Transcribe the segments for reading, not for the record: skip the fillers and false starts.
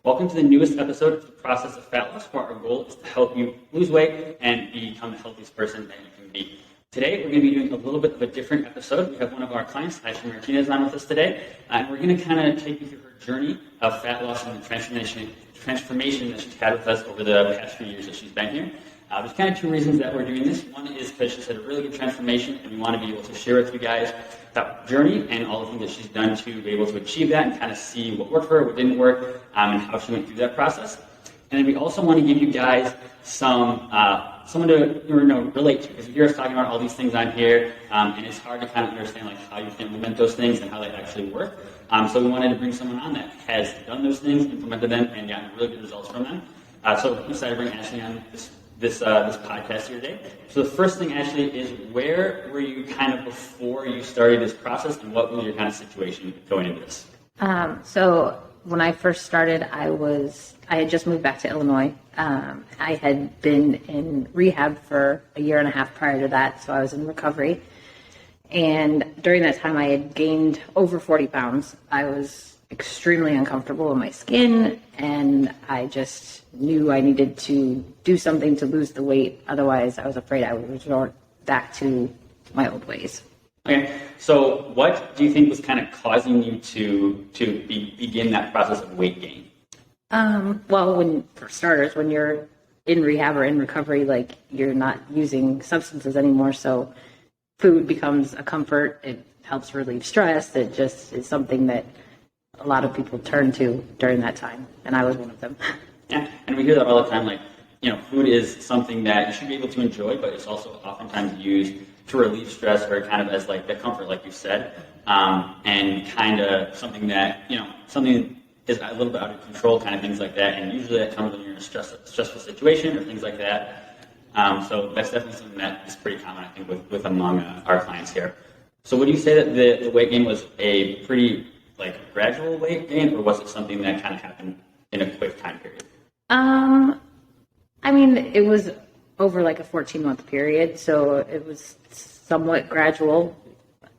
Welcome to the newest episode of the process of fat loss, where our goal is to help you lose weight and become the healthiest person that you can be. Today, we're going to be doing a little bit of a different episode. We have one of our clients, Ashley Martinez, on with us today, and we're going to kind of take you through her journey of fat loss and the transformation that she's had with us over the past few years that she's been here. There's kind of two reasons that we're doing this. One is because she's had a really good transformation, and we want to be able to share with you guys that journey and all the things that she's done to be able to achieve that and kind of see what worked for her, what didn't work, and how she went through that process. And then we also want to give you guys someone to relate to, because you hear us talking about all these things on here, and it's hard to kind of understand like how you can implement those things and how they actually work. So we wanted to bring someone on that has done those things, implemented them, and gotten really good results from them. So we decided to bring Ashley on this podcast here today. So the first thing, Ashley, is where were you kind of before you started this process, and what was your kind of situation going into this? So when I first started, I had just moved back to Illinois. I had been in rehab for a year and a half prior to that, so I was in recovery. And during that time, I had gained over 40 pounds. I was extremely uncomfortable with my skin, and I just knew I needed to do something to lose the weight. Otherwise, I was afraid I would resort back to my old ways. Okay, so what do you think was kind of causing you to begin that process of weight gain? Well, for starters, when you're in rehab or in recovery, like you're not using substances anymore, so food becomes a comfort. It helps relieve stress. It just is something that a lot of people turn to during that time, and I was one of them. Yeah, and we hear that all the time, like, food is something that you should be able to enjoy, but it's also oftentimes used to relieve stress or kind of as like the comfort, like you said, and kind of something that, something is a little bit out of control, kind of things like that, and usually that comes when you're in a stressful situation or things like that. So that's definitely something that is pretty common, I think, with among our clients here. So would you say that the weight gain was a pretty gradual weight gain, or was it something that kind of happened in a quick time period? It was over like a 14-month period, so it was somewhat gradual.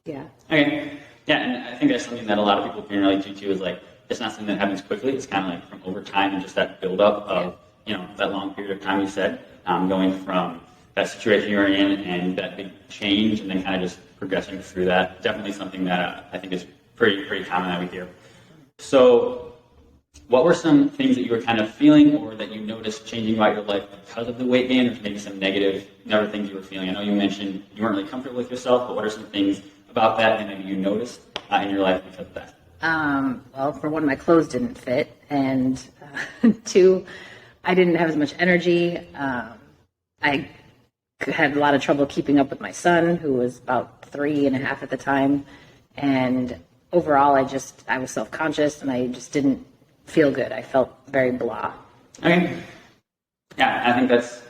Yeah. Okay. Yeah, and I think that's something that a lot of people can relate to too, is like, it's not something that happens quickly. It's kind of like from over time and just that buildup of, that long period of time you said, going from that situation you're in and that big change and then kind of just progressing through that. Definitely something that I think is pretty common that we hear. So what were some things that you were kind of feeling or that you noticed changing about your life because of the weight gain, or maybe some negative things you were feeling? I know you mentioned you weren't really comfortable with yourself, but what are some things about that that maybe you noticed in your life because of that? Well, for one, my clothes didn't fit, and two, I didn't have as much energy. I had a lot of trouble keeping up with my son, who was about 3.5 at the time, and overall, I was self-conscious, and I just didn't feel good. I felt very blah. Okay. Yeah, I think that's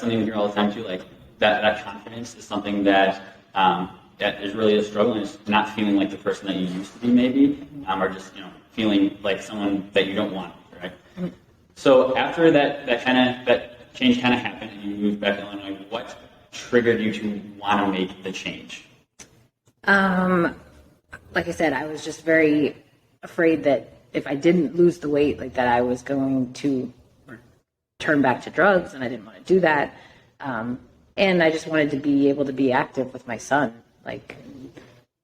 something we hear all the time too. Like that confidence is something that that is really a struggle, and it's not feeling like the person that you used to be, maybe, or just feeling like someone that you don't want, right? Mm-hmm. So after that change kind of happened, and you moved back to Illinois, what triggered you to want to make the change? Like I said, I was just very afraid that if I didn't lose the weight, like that I was going to turn back to drugs, and I didn't want to do that. And I just wanted to be able to be active with my son,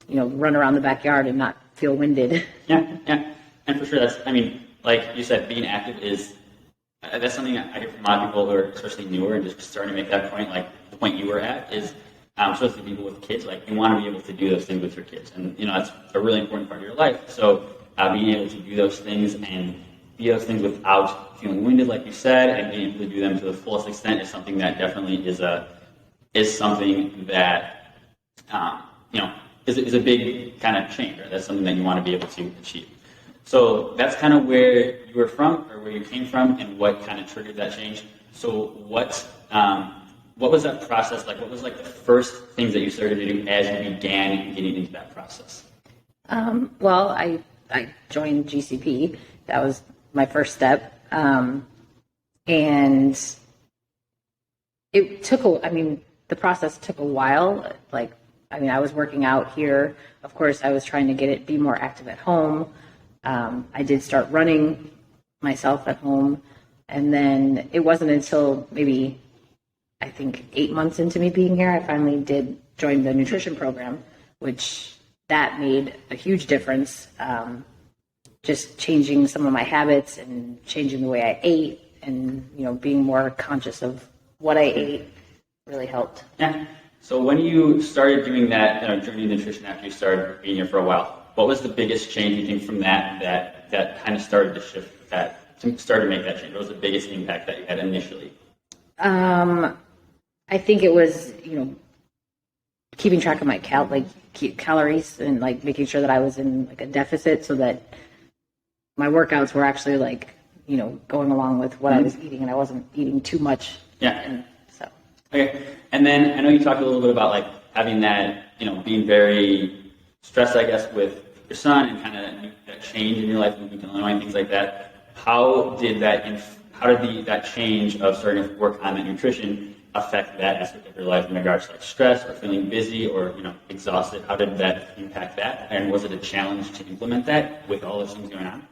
run around the backyard and not feel winded. Yeah. And for sure, like you said, being active that's something I hear from a lot of people who are especially newer and just starting to make that point, like the point you were at is, especially people with kids, like you want to be able to do those things with your kids. And, that's a really important part of your life. So being able to do those things and be those things without feeling winded, like you said, and being able to do them to the fullest extent is something that definitely is something that, is a big kind of change, right? That's something that you want to be able to achieve. So that's kind of where you were from, or where you came from, and what kind of triggered that change. So what was that process like? What was like the first things that you started to do as you began getting into that process? Well, I joined GCP. That was my first step. And it took the process took a while. I was working out here. Of course, I was trying to be more active at home. I did start running myself at home. And then it wasn't until maybe, I think, 8 months into me being here, I finally did join the nutrition program, which that made a huge difference. Just changing some of my habits and changing the way I ate and, being more conscious of what I ate really helped. Yeah. So when you started doing that journey in nutrition after you started being here for a while, what was the biggest change you think from that kind of started to shift started to make that change? What was the biggest impact that you had initially? I think it was, keeping track of my calories and making sure that I was in a deficit so that my workouts were actually going along with what I was eating and I wasn't eating too much. Yeah. So. Okay. And then I know you talked a little bit about having that, being very stressed, I guess, with your son and kind of that change in your life, moving to Illinois and things like that. How did that change of starting to work on that nutrition affect that aspect of your life in regards to stress or feeling busy or exhausted? How did that impact that? And was it a challenge to implement that with all those things going on?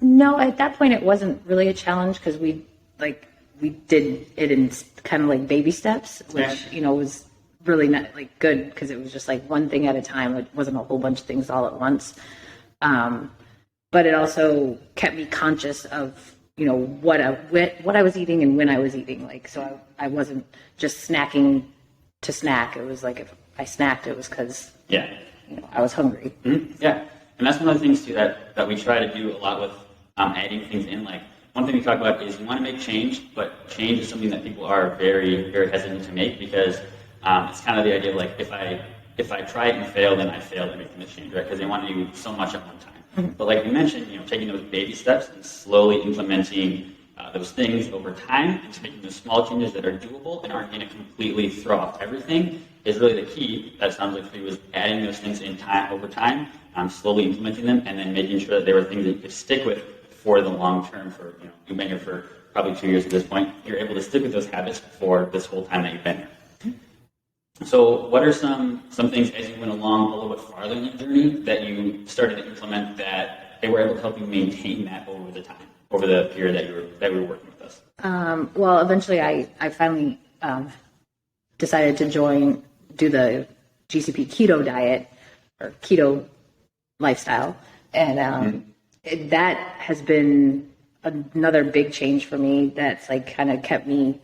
No, at that point it wasn't really a challenge because we did it in kind of baby steps, which was really not good because it was just one thing at a time. It wasn't a whole bunch of things all at once. But it also kept me conscious of what I was eating and when I was eating. So I wasn't just snacking to snack. It was if I snacked, it was because I was hungry. Mm-hmm. Yeah. And that's one of the things, too, that we try to do a lot with adding things in. One thing we talk about is you want to make change, but change is something that people are very, very hesitant to make because it's kind of the idea of, if I try it and fail, then I failed at making this change, right? Because they want to do so much at one time. Mm-hmm. But like you mentioned, taking those baby steps and slowly implementing those things over time and making those small changes that are doable and aren't going to completely throw off everything is really the key. That sounds like for you was adding those things in time over time, slowly implementing them, and then making sure that they were things that you could stick with for the long term. For you've been here for probably 2 years at this point. You're able to stick with those habits for this whole time that you've been here. So what are some things as you went along a little bit farther in the journey that you started to implement that they were able to help you maintain that over the period that you were working with us? Well, eventually I finally decided to do the GCP keto diet or keto lifestyle. And that has been another big change for me that's kind of kept me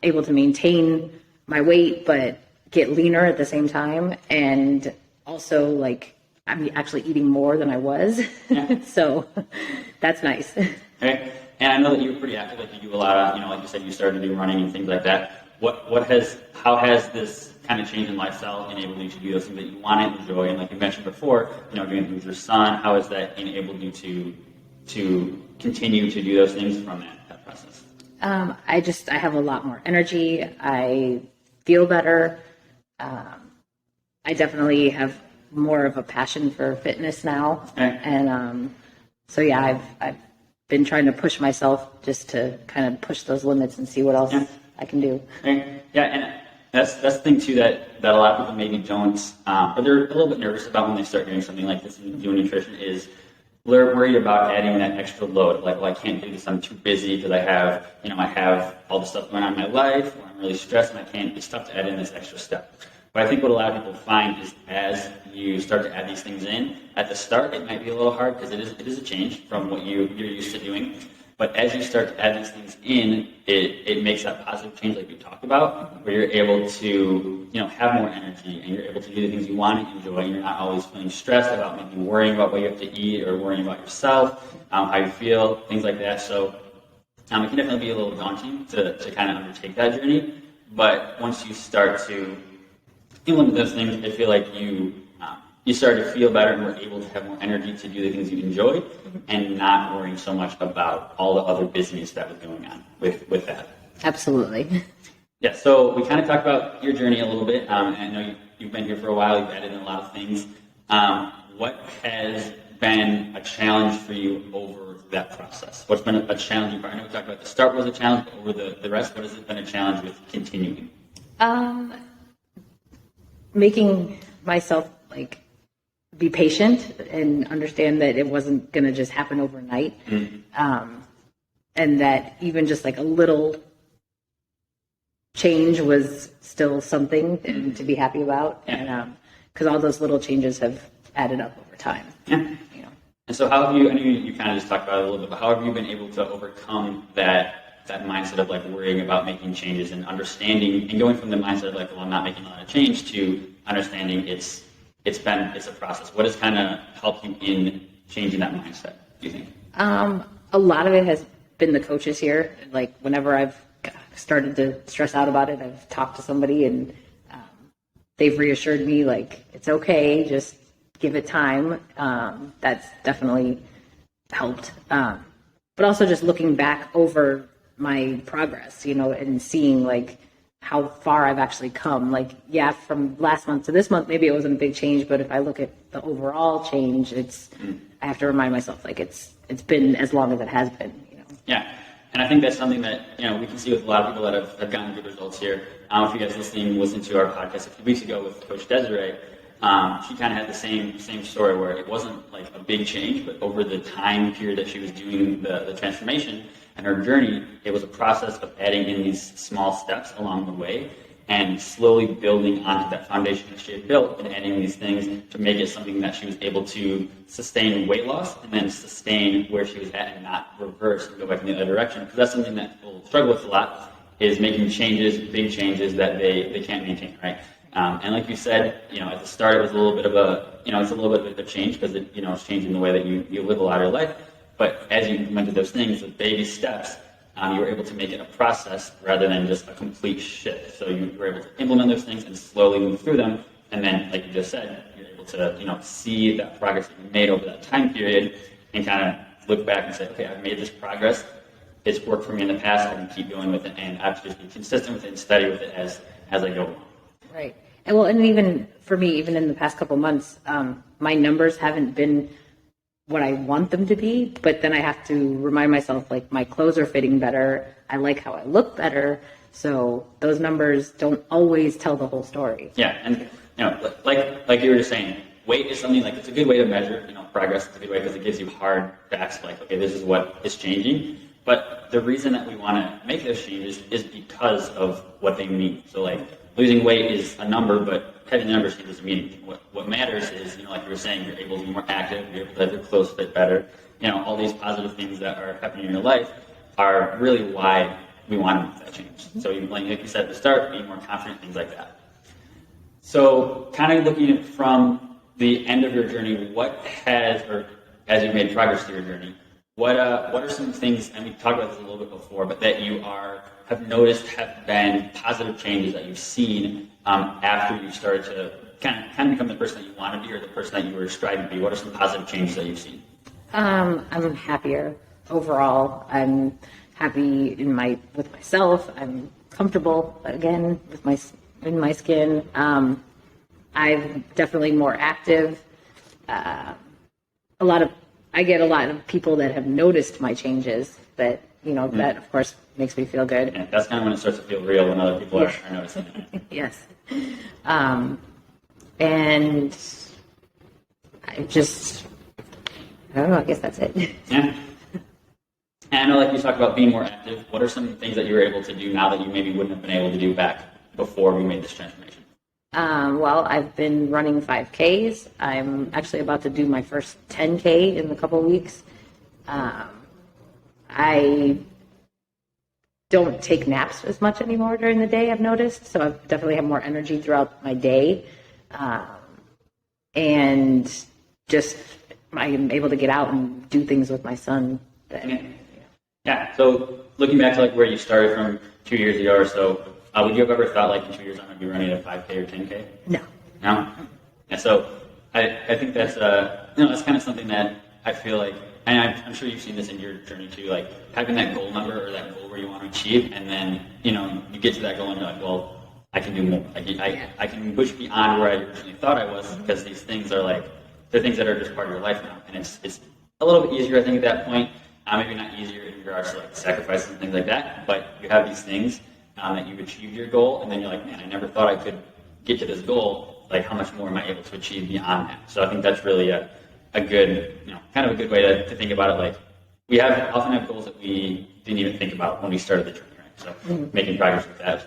able to maintain my weight, but get leaner at the same time. And also I'm actually eating more than I was. Yeah. So that's nice. Okay. And I know that you were pretty active, you do a lot of, like you said, you started to do running and things like that. How has this kind of change in lifestyle enabled you to do those things that you want to enjoy? And like you mentioned before, doing things with your son, how has that enabled you to continue to do those things from that process? I have a lot more energy. I feel better. I definitely have more of a passion for fitness now. Okay. And so yeah, I've been trying to push myself just to kind of push those limits and see what else I can do. Okay. Yeah, and that's the thing too that a lot of people maybe don't, or they're a little bit nervous about when they start doing something like this and doing nutrition is they're worried about adding that extra load. Well, I can't do this. I'm too busy because I have all the stuff going on in my life, or I'm really stressed and it's tough to add in this extra step. But I think what a lot of people find is as you start to add these things in, at the start it might be a little hard because it is a change from what you're used to doing. But as you start to add these things in, it makes that positive change like we talked about, where you're able to have more energy and you're able to do the things you want to enjoy. And you're not always feeling stressed about maybe worrying about what you have to eat or worrying about yourself, how you feel, things like that. So it can definitely be a little daunting to kind of undertake that journey. But once you start to implement those things, I feel like you start to feel better and we're able to have more energy to do the things you enjoy and not worrying so much about all the other busyness that was going on with that. Absolutely. Yeah, so we kind of talked about your journey a little bit. I know you've been here for a while. You've added in a lot of things. What has been a challenge for you over that process? What's been a challenging part? I know we talked about the start was a challenge, but over the rest, what has it been a challenge with continuing? Making myself be patient and understand that it wasn't going to just happen overnight. And that even just like a little change was still something to be happy about. And because all those little changes have added up over time. You know. And so how have you, I know you kind of just talked about it a little bit, but how have you been able to overcome that mindset of like worrying about making changes and understanding and going from the mindset of like, well, I'm not making a lot of change to understanding it's a process. What has kind of helped you in changing that mindset, do you think? A lot of it has been the coaches here. Like whenever I've started to stress out about it, I've talked to somebody and they've reassured me like, it's okay, just give it time. That's definitely helped. But also just looking back over my progress, you know, and seeing like how far I've actually come. Like, yeah, from last month to this month, maybe it wasn't a big change, but if I look at the overall change, I have to remind myself like it's been as long as it has been, you know. Yeah. And I think that's something that, you know, we can see with a lot of people that have gotten good results here. If you guys listened to our podcast a few weeks ago with Coach Desiree, she kind of had the same story where it wasn't like a big change, but over the time period that she was doing the transformation and her journey, it was a process of adding in these small steps along the way and slowly building onto that foundation that she had built and adding these things to make it something that she was able to sustain weight loss and then sustain where she was at and not reverse and go back in the other direction. Because that's something that people struggle with a lot, is making changes, big changes that they can't maintain, right? And like you said, you know, at the start it was a little bit of a change because it's changing the way that you live a lot of your life. But as you implemented those things, the baby steps, you were able to make it a process rather than just a complete shift. So you were able to implement those things and slowly move through them. And then, like you just said, you're able to, see that progress that you made over that time period and kind of look back and say, okay, I've made this progress. It's worked for me in the past. I can keep going with it, and I have to just be consistent with it and steady with it as I go along. Right. And even for me, even in the past couple months, my numbers haven't been what I want them to be, but then I have to remind myself, like, my clothes are fitting better. I like how I look better. So those numbers don't always tell the whole story. Yeah. And, like you were just saying, weight is something like, it's a good way to measure, progress. It's a good way because it gives you hard facts, like, okay, this is what is changing. But the reason that we want to make those changes is because of what they mean. So like losing weight is a number, but having the numbers doesn't mean anything. What matters is, like you were saying, you're able to be more active, you're able to have your clothes fit better. All these positive things that are happening in your life are really why we want to make that change. So like you said at the start, being more confident, things like that. So kind of looking at from the end of your journey, as you've made progress through your journey, what are some things, and we talked about this a little bit before, but that you have noticed have been positive changes that you've seen after you started to kind of become the person that you want to be or the person that you were striving to be? What are some positive changes that you've seen? I'm happier overall. I'm happy with myself. I'm comfortable again in my skin. I'm definitely more active. I get a lot of people that have noticed my changes that, that of course makes me feel good. Yeah, that's kind of when it starts to feel real, when other people are noticing it. Yes. And I don't know, I guess that's it. Yeah. And I know, like you talked about being more active. What are some things that you were able to do now that you maybe wouldn't have been able to do back before we made this transformation? Well, I've been running 5Ks. I'm actually about to do my first 10K in a couple weeks. I don't take naps as much anymore during the day, I've noticed. So I definitely have more energy throughout my day. And just I'm able to get out and do things with my son. Yeah. So looking back to like where you started from 2 years ago or so, would you have ever thought like in 2 years I'm going to be running a 5K or 10K? No. No? And so I think that's that's kind of something that I feel like, and I'm sure you've seen this in your journey too, like having that goal number or that goal where you want to achieve, and then you get to that goal and you're like, well, I can do more. Like I can push beyond where I originally thought I was, because these things are they're things that are just part of your life now, and it's a little bit easier I think at that point. Maybe not easier in regards to like sacrifices and things like that, but you have these things that you've achieved your goal, and then you're like, man, I never thought I could get to this goal. like how much more am I able to achieve beyond that? So I think that's really a good, kind of a good way to think about it. Like we often have goals that we didn't even think about when we started the journey, right? So making progress with that.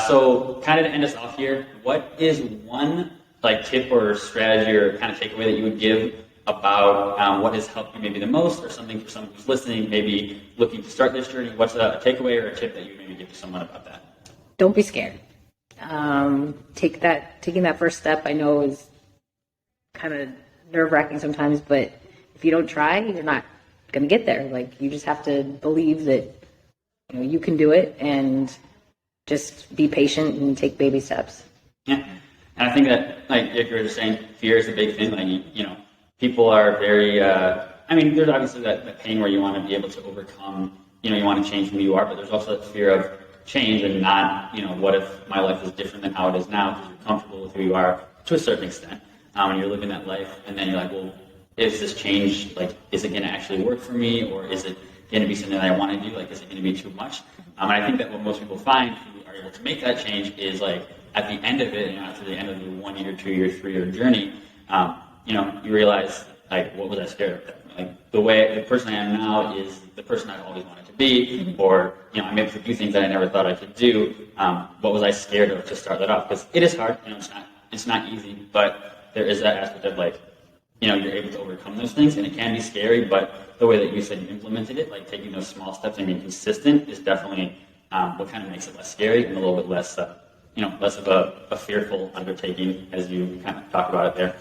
So kind of to end us off here, what is one like tip or strategy or kind of takeaway that you would give about what has helped you maybe the most, or something for someone who's listening, maybe looking to start this journey? What's a takeaway or a tip that you would maybe give to someone about that? Don't be scared. Taking that first step, I know is kind of nerve-wracking sometimes, but if you don't try, you're not going to get there. Like you just have to believe that you can do it, and just be patient and take baby steps. Yeah, and I think that, like you were just saying, fear is a big thing. Like people are very. There's obviously that pain where you want to be able to overcome. You want to change who you are, but there's also that fear of change and not. What if my life is different than how it is now? Because you're comfortable with who you are to a certain extent, and you're living that life, and then you're like, well, is this change, like, is it going to actually work for me, or is it going to be something that I want to do? Like, is it going to be too much? And I think that what most people find who are able to make that change is like at the end of it, after the end of the 1 year, 2 year, 3 year journey, you realize like, what was I scared of? Like the person I am now is the person I've always wanted to be, or I'm able to do things that I never thought I could do. What was I scared of to start that off? Because it is hard. It's not easy, but there is that aspect of like, you're able to overcome those things, and it can be scary, but the way that you said you implemented it, like taking those small steps and being consistent, is definitely what kind of makes it less scary and a little bit less, less of a fearful undertaking, as you kind of talked about it there.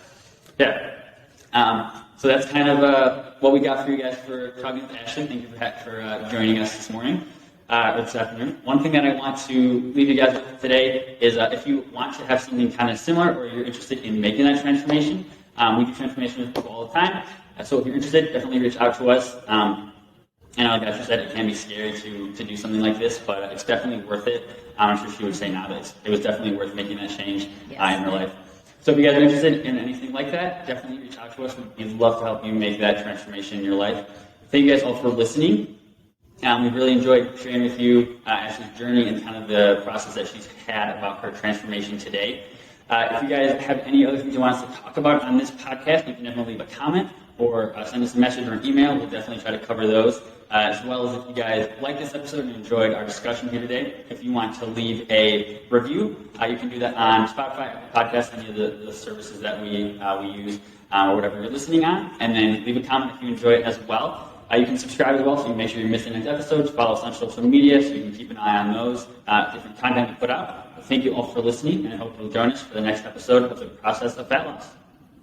Yeah. So that's kind of what we got for you guys for talking with Ashley. Thank you for joining us this morning, or this afternoon. One thing that I want to leave you guys with today is if you want to have something kind of similar, or you're interested in making that transformation, we do transformation with people all the time. So if you're interested, definitely reach out to us. And like Ashley said, it can be scary to do something like this, but it's definitely worth it. I'm sure she would say now that it was definitely worth making that change in her life. So if you guys are interested in anything like that, definitely reach out to us. We'd love to help you make that transformation in your life. Thank you guys all for listening. We've really enjoyed sharing with you Ashley's journey and kind of the process that she's had about her transformation today. If you guys have any other things you want us to talk about on this podcast, you can definitely leave a comment or send us a message or an email. We'll definitely try to cover those. As well as if you guys like this episode and enjoyed our discussion here today, if you want to leave a review, you can do that on Spotify, Podcast, any of the services that we use, or whatever you're listening on. And then leave a comment if you enjoy it as well. You can subscribe as well, so you can make sure you're missing next episodes. Follow us on social media, so you can keep an eye on those different content we put out. Thank you all for listening, and I hope you'll join us for the next episode of The Process of Fat Loss.